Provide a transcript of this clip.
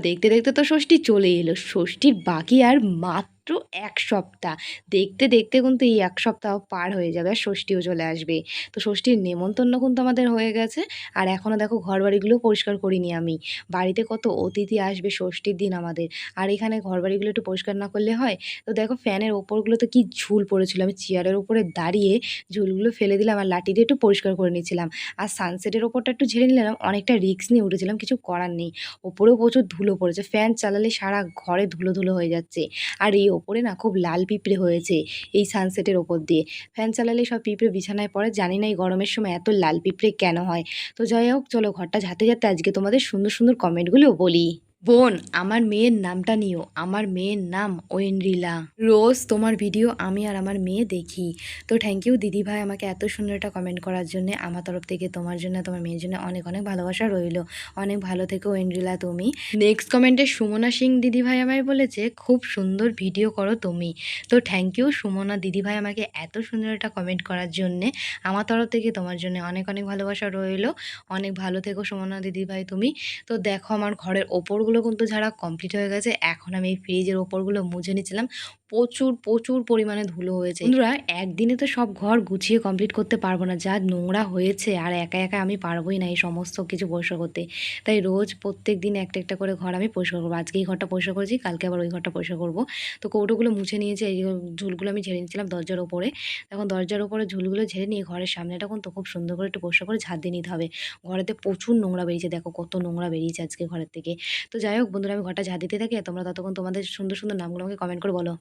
দেখতে দেখতে তো ষষ্ঠী চলেই এলো। ষষ্ঠীর বাকি আর মাত্র ১ সপ্তাহ। দেখতে দেখতে কিন্তু এই ১ সপ্তাহ পার হয়ে যাবে আর ষষ্ঠীও চলে আসবে। তো ষষ্ঠীর নেমন্তন্ন কিন্তু আমাদের হয়ে গেছে। আর এখনও দেখো ঘরবাড়িগুলো পরিষ্কার করিনি আমি। বাড়িতে কত অতিথি আসবে ষষ্ঠীর দিন আমাদের। আর এখানে ঘরবাড়িগুলো একটু পরিষ্কার না করলে হয়? তো দেখো ফ্যানের ওপরগুলোতে কি ঝুল পড়েছিল। আমি চেয়ারের উপরে দাঁড়িয়ে ঝুলগুলো ফেলে দিলাম আর লাঠি দিয়ে একটু পরিষ্কার করে নিচ্ছিলাম। আর সানসেটের ওপরটা একটু ঝেড়ে নিলাম। অনেকটা রিস্ক নিয়ে উঠেছিলাম, কিছু করার নেই। ওপরেও প্রচুর ধুলো পড়েছে। ফ্যান চালালে সারা ঘরে ধুলো, ধুলো হয়ে যাচ্ছে। আর এই ওপরে না খুব লাল পিঁপড়ে হয়েছে এই সানসেটের ওপর দিয়ে। ফ্যান চালালেই সব পিঁপড়ে বিছানায় পড়ে। জানি না এই গরমের সময় এত লাল পিঁপড়ে কেন হয়? তো যাই হোক চলো ঘরটা ঝাড়তে, ঝাড়তে আজকে তোমাদের সুন্দর, সুন্দর কমেন্টগুলো বলি। বোন, আমার মেয়ের নামটা নিও। আমার মেয়ের নাম ঐন্দ্রিলা। রোজ তোমার ভিডিও আমি আর আমার মেয়ে দেখি। তো থ্যাংক ইউ দিদিভাই আমাকে এত সুন্দর একটা কমেন্ট করার জন্যে। আমার তরফ থেকে তোমার জন্য, তোমার মেয়ের জন্য অনেক, অনেক ভালোবাসা রইলো। অনেক ভালো থেকো ঐন্দ্রিলা তুমি। নেক্সট কমেন্টে সুমনা সিং দিদিভাই আমায় বলেছে, "খুব সুন্দর ভিডিও করো তুমি।" তো থ্যাংক ইউ সুমনা দিদিভাই আমাকে এত সুন্দর একটা কমেন্ট করার জন্যে। আমার তরফ থেকে তোমার জন্য অনেক, অনেক ভালোবাসা রইলো। অনেক ভালো থেকো সুমনা দিদিভাই তুমি। তো দেখো আমার ঘরের ওপরগুলো কিন্তু ঝাড়া কমপ্লিট হয়ে গেছে। এখন আমি এই ফ্রিজের ওপরগুলো মুছে নিচ্ছিলাম। প্রচুর, প্রচুর পরিমাণে ধুলো হয়েছে। বন্ধুরা একদিনে তো সব ঘর গুছিয়ে কমপ্লিট করতে পারবো না। যা নোংরা হয়েছে আর একা, একা আমি পারবোই না এই সমস্ত কিছু পরিষ্কার করতে। তাই রোজ প্রত্যেকদিন একটা, একটা করে ঘর আমি পরিষ্কার করবো। আজকে এই ঘরটা পরিষ্কার করেছি, কালকে আবার ওই ঘরটা পরিষ্কার করবো। তো কৌটোগুলো মুছে নিয়েছি। এই ঝুলগুলো আমি ঝেড়ে নিচ্ছিলাম দরজার ওপরে। এখন দরজার ওপরে ঝুলগুলো ঝেড়ে নিয়ে ঘরের সামনেটা কিন্তু খুব সুন্দর করে একটু পরিষ্কার করে ঝাঁট দিয়ে নিতে হবে। ঘরেতে প্রচুর নোংরা বেরিয়েছে। দেখো কত নোংরা বেরিয়েছে আজকে ঘরের থেকে। তো যাই হোক বন্ধুরা আমি ঘরটা ঝাঁট দিতে থাকি আর তোমরা ততক্ষণ তোমাদের সুন্দর, সুন্দর নামগুলো আমাকে কমেন্ট করে বলো।